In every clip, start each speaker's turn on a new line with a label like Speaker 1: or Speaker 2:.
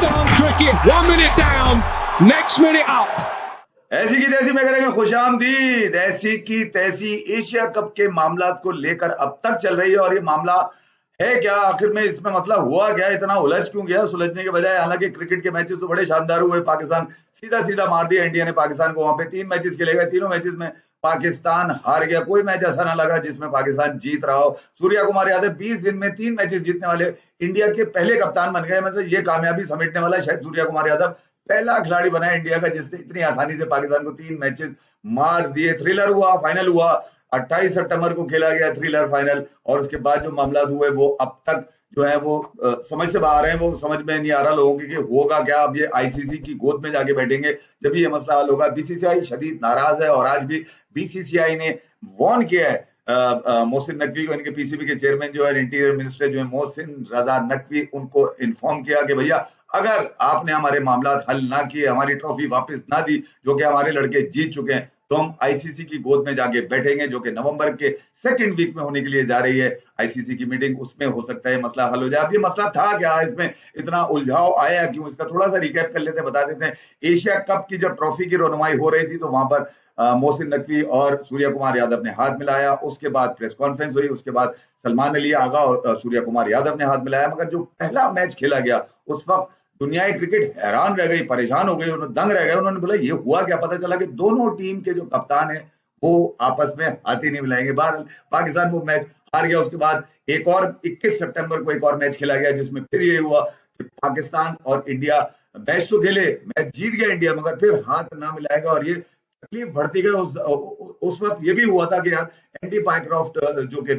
Speaker 1: Pakistan cricket, 1 minute down, next minute up.
Speaker 2: ऐसी की तैसी में करेंगे खुशामदीद। ऐसी की तैसी एशिया कप के मामलात को लेकर अब तक चल रही है और ये मामला है क्या, आखिर में इसमें मसला हुआ क्या, इतना उलझ क्यों गया सुलझने के बजाय। हालांकि क्रिकेट के मैचेस तो बड़े शानदार हुए, पाकिस्तान सीधा सीधा मार दिया इंडिया ने पाकिस्तान को। वहां पे 3 मैचेस खेले गए, तीनों मैचेस में पाकिस्तान हार गया। कोई मैच ऐसा ना लगा जिसमें पाकिस्तान जीत रहा हो। सूर्या कुमार यादव 20 दिन में 3 मैचेस जीतने वाले इंडिया के पहले कप्तान बन गए। मतलब ये कामयाबी समेटने वाला शायद सूर्या कुमार यादव पहला खिलाड़ी बना है इंडिया का जिसने इतनी आसानी से पाकिस्तान को 3 मैचेस मार दिए। थ्रिलर हुआ, फाइनल हुआ, 28 सितंबर को खेला गया थ्रिलर फाइनल। और उसके बाद जो मामला हुए वो अब तक जो है वो समझ से बाहर है। वो समझ में नहीं आ रहा लोगों की कि होगा क्या। अब ये आईसीसी की गोद में जाके बैठेंगे जब ये मसला हल होगा। बीसीसीआई शदीद नाराज है और आज भी बीसीसीआई ने वार्न किया है मोहसिन नकवी को। इनके पीसीबी के चेयरमैन जो है, इंटीरियर मिनिस्टर जो है मोहसिन रजा नकवी, उनको इन्फॉर्म किया कि भैया अगर आपने हमारे मामला हल ना किए, हमारी ट्रॉफी वापस ना दी जो कि हमारे लड़के जीत चुके हैं, तो हम आईसीसी की गोद में जाके बैठेंगे, जो कि नवंबर के सेकंड वीक में होने के लिए जा रही है आईसीसी की मीटिंग। उसमें हो सकता है मसला हल हो जाए। अब ये मसला था क्या, इसमें इतना उलझाव आया क्यों, इसका थोड़ा सा रिकैप कर लेते हैं, बता देते हैं। एशिया कप की जब ट्रॉफी की रोनुमाई हो रही थी तो वहां पर मोहसिन नकवी और सूर्या कुमार यादव ने हाथ मिलाया। उसके बाद प्रेस कॉन्फ्रेंस हुई, उसके बाद सलमान अली आगा और सूर्या कुमार यादव ने हाथ मिलाया। मगर जो पहला मैच खेला गया उस वक्त दुनियाई क्रिकेट हैरान रह गई, परेशान हो गई, उन्होंने दंग रह गए। उन्होंने बोला ये हुआ क्या। पता चला कि दोनों टीम के जो कप्तान है वो आपस में हाथ ही नहीं मिलाएंगे। बहरहाल पाकिस्तान वो मैच हार गया। उसके बाद एक और 21 सितंबर को एक और मैच खेला गया जिसमें फिर ये हुआ कि पाकिस्तान और इंडिया मैच तो खेले, मैच जीत गया इंडिया, मगर फिर हाथ ना मिलाएगा। और ये तकलीफ बढ़ती गई। उस वक्त ये भी हुआ था कि यार एंडी पाइक्रॉफ्ट जो कि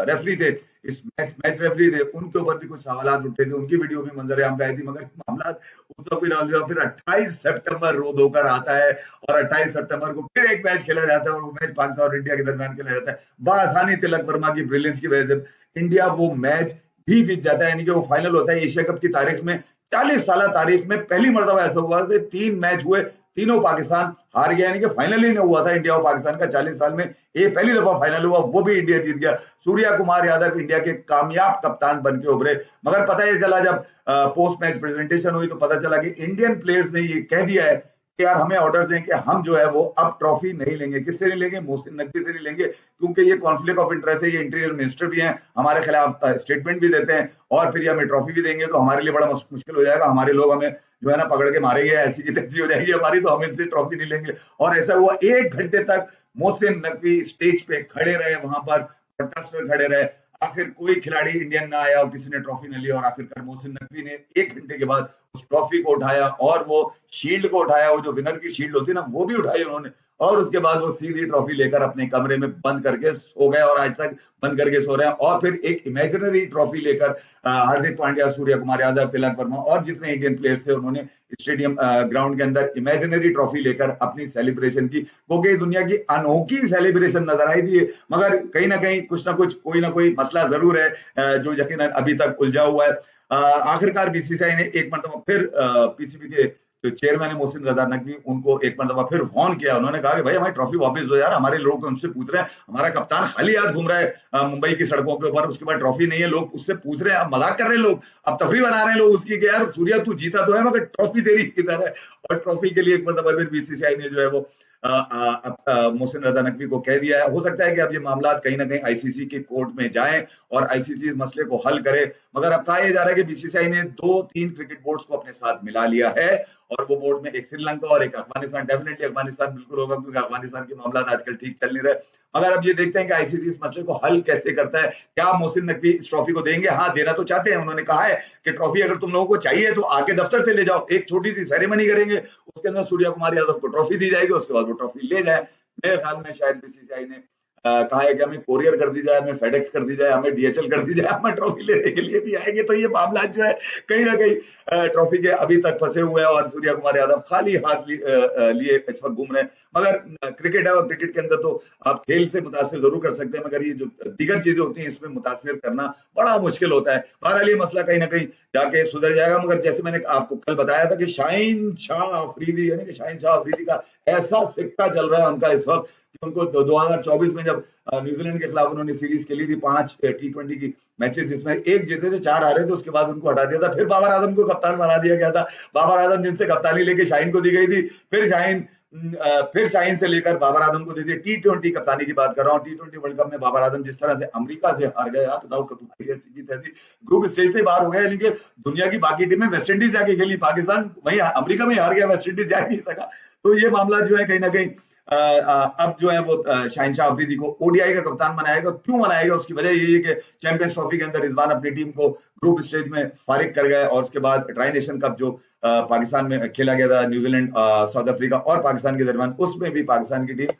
Speaker 2: रेफरी थे, इस मैच रेफरी थे, उनके ऊपर भी कुछ सवाल उठे थे, उनकी वीडियो भी मंजर आम पे आई थी। मगर मामला उस वक्त भी डाल दिया। फिर 28 सितंबर रोज होकर आता है और 28 सितंबर को फिर एक मैच खेला जाता है और वो मैच पाकिस्तान और इंडिया के दरमियान खेला जाता है। बआसानी तिलक वर्मा की ब्रिलियंस की वजह से इंडिया वो मैच भी जीत जाता है। यानी कि वो फाइनल होता है एशिया कप की तारीख में, 40 साल तारीख में पहली मर्तबा ऐसा हुआ कि 3 मैच हुए, तीनों पाकिस्तान हार गया। यानी कि फाइनल ही नहीं हुआ था इंडिया और पाकिस्तान का 40 साल में, ये पहली दफा फाइनल हुआ, वो भी इंडिया जीत गया। सूर्या कुमार यादव इंडिया के कामयाब कप्तान बन के उभरे। मगर पता ये चला जब पोस्ट मैच प्रेजेंटेशन हुई तो पता चला कि इंडियन प्लेयर्स ने ये कह दिया है कि यार हमें ऑर्डर दें कि हम जो है वो अब ट्रॉफी नहीं लेंगे। किससे नहीं लेंगे, मोहसिन नकवी से नहीं लेंगे, क्योंकि ये कॉन्फ्लिक्ट ऑफ इंटरेस्ट है। ये इंटीरियर मिनिस्टर भी हैं, हमारे खिलाफ स्टेटमेंट भी देते हैं और फिर ये हमें ट्रॉफी भी देंगे तो हमारे लिए बड़ा मुश्किल हो जाएगा। हमारे लोग हमें जो है ना पकड़ के मारेंगे, ऐसी की तैसी हो जाएगी हमारी, तो हम इनसे ट्रॉफी नहीं लेंगे। और ऐसा हुआ, 1 घंटे तक मोहसिन नकवी स्टेज पे खड़े रहे, वहां पर प्रोटेस्टर खड़े रहे। आखिर कोई खिलाड़ी इंडियन ना आया और किसी ने ट्रॉफी न ली और आखिरकार मोहसिन नकवी ने 1 घंटे के बाद उस ट्रॉफी को उठाया और वो शील्ड को उठाया, वो जो विनर की शील्ड होती है ना वो भी उठाई उन्होंने। और उसके बाद वो सीधी ट्रॉफी लेकर अपने कमरे में बंद करके सो गए और आज तक बंद करके सो रहे हैं। और फिर एक इमेजिनरी ट्रॉफी लेकर हार्दिक पांड्या, सूर्य कुमार यादव, तिलक वर्मा और जितने इंडियन प्लेयर्स थे उन्होंने स्टेडियम ग्राउंड के अंदर इमेजिनरी ट्रॉफी लेकर अपनी सेलिब्रेशन की। क्योंकि दुनिया की अनोखी सेलिब्रेशन नजर आई थी। मगर कहीं ना कहीं कुछ ना कुछ कोई ना कोई मसला जरूर है जो यकीनन अभी तक उलझा हुआ है। आखिरकार बीसीसीआई ने एक मरतबा फिर पीसीबी के जो चेयरमैन है मोहसिन रजा नकवी, उनको एक मरतबा फिर वार्न किया। उन्होंने कहा कि भाई हमारी ट्रॉफी वापस दो यार, हमारे लोग उनसे पूछ रहे हैं, हमारा कप्तान खाली हाथ घूम रहा है मुंबई की सड़कों के ऊपर, उसके बाद ट्रॉफी नहीं है, लोग उससे पूछ रहे हैं, अब मजाक कर रहे हैं लोग, अब तफरी बना रहे हैं लोग उसकी कि यार सूर्या तू जीता तो है मगर ट्रॉफी तेरी किधर है। और ट्रॉफी के लिए एक मरतबा फिर बीसीसीआई ने जो है वो मोहसिन रजा नकवी को कह दिया है। हो सकता है कि अब ये मामला कहीं ना कहीं आईसीसी के कोर्ट में जाएं और आईसीसी इस मसले को हल करे। मगर अब कहा जा रहा है कि बीसीसीआई ने 2-3 क्रिकेट बोर्ड्स को अपने साथ मिला लिया है और वो बोर्ड में एक श्रीलंका और एक अफगानिस्तान, डेफिनेटली अफगानिस्तान बिल्कुल होगा क्योंकि अफगानिस्तान के मामला आजकल ठीक चल नहीं रहे। मगर अब ये देखते हैं कि आईसीसी इस मसले को हल कैसे करता है। क्या मोहसिन नकवी इस ट्रॉफी को देंगे? हाँ, देना तो चाहते हैं। उन्होंने कहा है कि ट्रॉफी अगर तुम लोगों को चाहिए तो आके दफ्तर से ले जाओ, एक छोटी सी सेरेमनी करेंगे, उसके अंदर सूर्या कुमार यादव को ट्रॉफी दी जाएगी, उसके बाद वो ट्रॉफी ले जाए। मेरे ख्याल में शायद बीसीसीआई ने कहा है कि हमें कोरियर कर दी जाए, हमें फेडेक्स कर दी जाए, हमें डीएचएल कर दी जाए, हमें ट्रॉफी लेने के लिए भी आएंगे। तो ये मामला जो है कहीं ना कहीं ट्रॉफी के अभी तक फंसे हुए हैं और सूर्या कुमार यादव खाली हाथ लिए इस वक्त घूम रहे हैं। मगर क्रिकेट है और क्रिकेट के अंदर तो आप खेल से मुतासिर जरूर कर सकते हैं, मगर ये जो दीगर चीजें होती हैं इसमें मुतासिर करना बड़ा मुश्किल होता है। बहरहाल ये मसला कहीं ना कहीं जाके सुधर जाएगा। मगर जैसे मैंने आपको कल बताया था कि शाहीन शाह अफरीदी, यानी कि शाहीन शाह अफरीदी का ऐसा सिक्का चल रहा है उनका इस वक्त उनको 2024 में जब न्यूजीलैंड के खिलाफ उन्होंने सीरीज खेली थी 5 T20 की मैचेस, जिसमें एक जीते थे 4 हारे थे, उसके बाद उनको हटा दिया था। फिर बाबर आजम को कप्तान बना दिया गया था। बाबर आजम जिनसे कप्तानी लेके शाहीन को दी गई थी, फिर शाहीन से लेकर बाबर आजम को दी थी। T20 कप्तानी की बात कर रहा हूँ। T20 वर्ल्ड कप में बाबर आजम जिस तरह से अमेरिका से हार गए, आप बताओ तुम्हारी ऐसी की तैसी ग्रुप स्टेज से बाहर हो गया, यानी कि दुनिया की बाकी टीमें वेस्ट इंडीज जाके खेली, पाकिस्तान वही अमेरिका में हार गया, वेस्ट इंडीज जा नहीं सका। तो ये मामला जो है कहीं ना कहीं अब जो है वो शाहिनशाह अफरीदी को ओडीआई का कप्तान बनाएगा। क्यों बनाएगा, उसकी वजह यही है कि चैंपियंस ट्रॉफी के अंदर रिजवान अपनी टीम को ग्रुप स्टेज में फारिग कर गए, और उसके बाद ट्राई नेशन कप जो पाकिस्तान में खेला गया था, न्यूजीलैंड साउथ अफ्रीका और पाकिस्तान के दरमियान, उसमें भी पाकिस्तान की टीम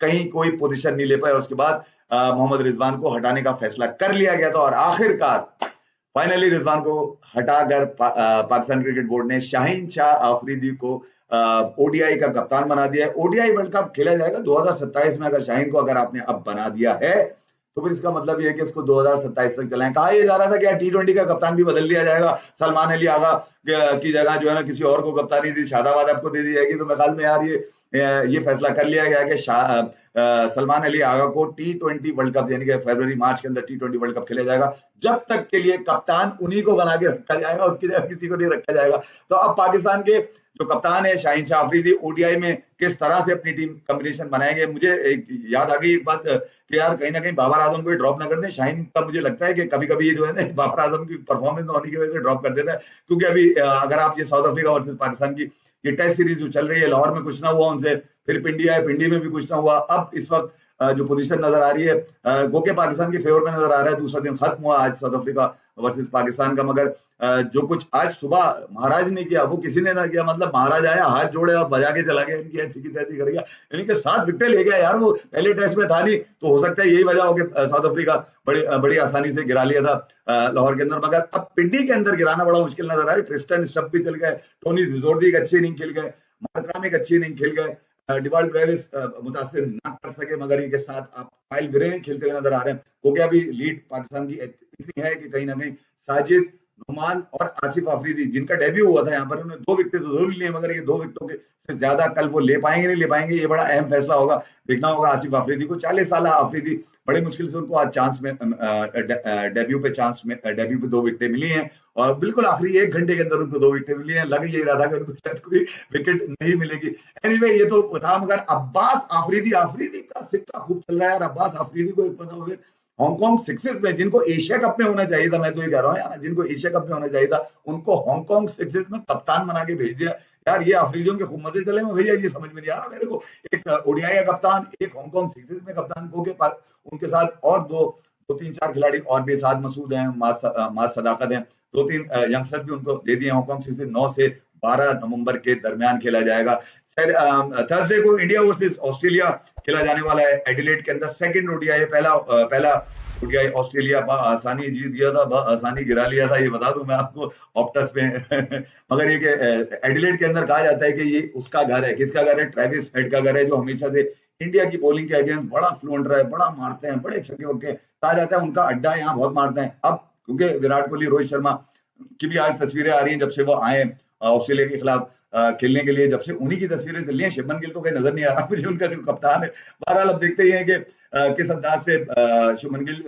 Speaker 2: कहीं कोई पोजीशन नहीं ले पाई। उसके बाद मोहम्मद रिजवान को हटाने का फैसला कर लिया गया था, और आखिरकार फाइनली रिजवान को हटाकर पाकिस्तान क्रिकेट बोर्ड ने शाहीन शाह अफरीदी को ओडीआई का कप्तान बना दिया है। ओडीआई वर्ल्ड कप खेला जाएगा 2027 में। अगर शाहीन को अगर आपने अब बना दिया है तो फिर इसका मतलब ये है कि इसको 2027 तक चलाएं। कहा यह जा रहा था कि T20 का कप्तान भी बदल दिया जाएगा, सलमान अली आगा की जगह जो है ना किसी और को कप्तानी दी, शादाबाद आपको दे दी जाएगी। तो मैं ख्याल में यार ये फैसला कर लिया गया कि सलमान अली आगा को T20 वर्ल्ड कप यानी कि फरवरी मार्च के अंदर T20 वर्ल्ड कप खेला जाएगा। जब तक के लिए कप्तान उन्हीं को बना के रखा जाएगा, उसकी जगह किसी को नहीं रखा जाएगा। तो अब पाकिस्तान के जो कप्तान है शाहीन शाह अफरीदी ओडीआई में किस तरह से अपनी टीम कॉम्बिनेशन बनाएंगे। मुझे याद आ गई एक बात कि यार कहीं ना कहीं बाबर आजम को ड्रॉप ना कर दें। शाहीन का मुझे लगता है कि कभी कभी ये जो है ना बाबर आजम की परफॉर्मेंस न होने की वजह से ड्रॉप कर देता है, क्योंकि अभी अगर आप ये साउथ अफ्रीका वर्सेस पाकिस्तान की ये टेस्ट सीरीज जो चल रही है, लाहौर में कुछ ना हुआ उनसे, फिर पिंडी आए, पिंडी में भी कुछ ना हुआ। अब इस वक्त जो पोजीशन नजर आ रही है गोके पाकिस्तान के फेवर में नजर आ रहा है। दूसरा दिन खत्म हुआ आज साउथ अफ्रीका वर्सेस पाकिस्तान का, मगर जो कुछ आज सुबह महाराज ने किया वो किसी ने ना किया। मतलब महाराज आया, हाथ जोड़े और बजा के चला गया, इनकी ऐसी की तैसी कर गया, यानी कि 7 विकेट ले गया यार। वो पहले टेस्ट में था नहीं, तो हो सकता है यही वजह हो कि साउथ अफ्रीका बड़ी आसानी से गिरा लिया था लाहौर के अंदर। मगर अब पिंडी के अंदर गिराना बड़ा मुश्किल नजर आ रहा है। क्रिस्टन स्टप भी चल गए, टोनी जोरदी एक अच्छी इनिंग खेल गए, मार्कराम एक अच्छी इनिंग खेल गए, डिवाल्ड ब्रेविस मुतासिर ना कर सके, मगर इनके साथ आप काइल विरे खेलते हुए नजर आ रहे हैं। हो गया भी लीड पाकिस्तान की इतनी है कि कहीं ना कहीं साजिद, नुमान और आसिफ अफरीदी जिनका डेब्यू हुआ था यहाँ पर, उन्होंने 2 विकेट तो जरूर लिए, मगर ये 2 विकेटों के से ज्यादा कल वो ले पाएंगे नहीं ले पाएंगे, ये बड़ा अहम फैसला होगा। देखना होगा आसिफ अफरीदी को। 40 साल अफरीदी, बड़ी मुश्किल से उनको आज चांस में डेब्यू पे 2 विकेटें मिली हैं, और बिल्कुल आखिरी 1 घंटे के अंदर उनको 2 विकेटें मिली हैं। लग यही रहा था कि उनको शायद कोई विकेट नहीं मिलेगी। एनीवे ये तो था, मगर अब्बास अफरीदी का सिक्का खूब चल रहा है यार। अब्बास अफरीदी को एक पता फिर हांगकांग सिक्सेस में, जिनको एशिया कप में होना चाहिए था, मैं तो ये कह रहा हूँ यार, जिनको एशिया कप में होना चाहिए था उनको हांगकांग सिक्सेस में कप्तान बना के भेज दिया यार। ये अफरीदियों के खूब मजे चले में भैया, ये समझ में नहीं आ रहा मेरे को। एक ओडीआई का कप्तान, एक हांगकांग सिक्सेस में कप्तान को के पास, उनके साथ और दो 3-4 खिलाड़ी और भी साथ मसूद हैं, मास सदाकत हैं, 2-3 यंगस्टर भी उनको दे दिए। हांगकांग सिक्सेस 9 से 12 नवंबर के दरमियान खेला जाएगा। थर्सडे को इंडिया वर्सेस ऑस्ट्रेलिया खेला जाने वाला है एडिलेड के अंदर। सेकंड ओडीआई, पहला ओडीआई ऑस्ट्रेलिया आसानी जीत गया था, आसानी गिरा लिया था, ये बता दूं मैं आपको ऑप्टस में मगर ये एडिलेड के अंदर कहा जाता है कि ये उसका घर है। किसका घर है? ट्रेविस हेड का घर है, जो हमेशा से इंडिया की बॉलिंग के अगेंस्ट बड़ा फ्लुएंट रहा है, बड़ा मारते हैं, बड़े छक्के वक्के, कहा जाता है उनका अड्डा है, यहाँ बहुत मारते हैं। अब क्योंकि विराट कोहली, रोहित शर्मा की भी आज तस्वीरें आ रही हैं जब से वो आए ऑस्ट्रेलिया के खिलाफ खेलने के लिए, जब से उन्हीं की तस्वीरें चल रही हैं। शुभमन गिल तो कहीं नजर नहीं आ रहा मुझे, उनका जो कप्तान है। बहरहाल अब देखते ही हैं कि किस अंदाज से शुभमन गिल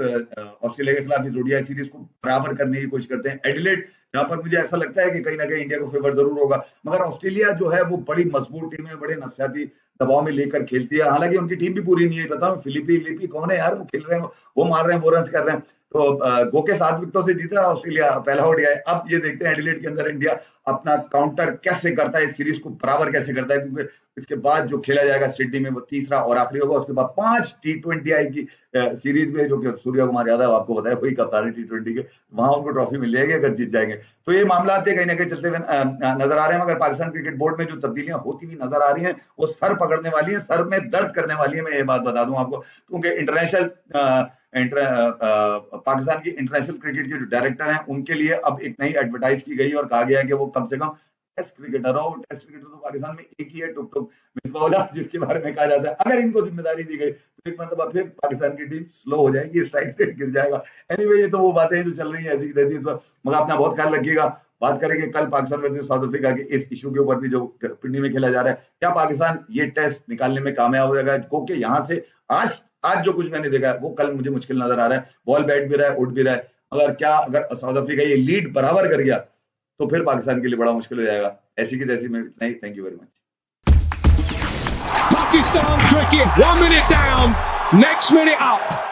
Speaker 2: ऑस्ट्रेलिया के खिलाफ इस ओडीआई सीरीज को बराबर करने की कोशिश करते हैं। एडिलेड जहां पर मुझे ऐसा लगता है कि कहीं ना कहीं इंडिया को फेवर जरूर होगा, मगर ऑस्ट्रेलिया जो है वो बड़ी मजबूत टीम है, बड़े नफसियाती दबाव में लेकर खेलती है। हालांकि उनकी टीम भी पूरी नहीं है, बताऊं फिलिपी कौन है यार, वो खेल रहे हैं, वो मार रहे हैं, वो रन कर रहे हैं। तो गोके 7 विकेटों से जीता ऑस्ट्रेलिया पहला ओडीआई। अब ये देखते हैं एडिलेड के अंदर इंडिया अपना काउंटर कैसे करता है, इस सीरीज को बराबर कैसे करता है, क्योंकि इसके बाद जो खेला जाएगा सिडनी में वो तीसरा और आखिरी होगा। उसके बाद 5 T20 आएगी सीरीज में, जो कि सूर्य कुमार यादव आपको बताया वही कप्तान है T20 के, वहां उनको ट्रॉफी मिल जाएगी अगर जीत जाएंगे। तो ये मामला कहीं ना कहीं चलते हुए नजर आ रहे हैं। मगर पाकिस्तान क्रिकेट बोर्ड में जो तब्दीलियां होती हुई नजर आ रही हैं वो सर पकड़ने वाली है, सर में दर्द करने वाली है। मैं ये बात बता दूं आपको, क्योंकि पाकिस्तान की इंटरनेशनल क्रिकेट के जो डायरेक्टर हैं उनके लिए अब एक नई एडवर्टाइज की गई और कहा गया है कि वो कम से कम टेस्ट क्रिकेटर हो। टेस्ट क्रिकेटर तो पाकिस्तान में एक ही है, टुक मिसबाउला, जिसके बारे में कहा जाता है अगर इनको जिम्मेदारी दी गई तो एक मतलब फिर पाकिस्तान की टीम स्लो हो जाएगी, स्ट्राइक रेट गिर जाएगा। एनीवे ये तो वो बातें जो चल रही है ऐसी की तैसी, मगर अपना बहुत ख्याल रखिएगा। बात करेंगे कल पाकिस्तान वर्सेस साउथ अफ्रीका के इस इशू के ऊपर भी जो पिंडी में खेला जा रहा है, क्या पाकिस्तान ये टेस्ट निकालने में कामयाब हो जाएगा? क्योंकि यहाँ से आज जो कुछ मैंने देखा है वो कल मुझे मुश्किल नजर आ रहा है। बॉल बैठ भी रहा है, उठ भी रहा है, मगर क्या अगर साउथ अफ्रीका ये लीड बराबर कर गया तो फिर पाकिस्तान के लिए बड़ा मुश्किल हो जाएगा। ऐसी की तैसी में इतना ही। Thank you very much.
Speaker 1: Pakistan cricket, 1 minute down, next minute up.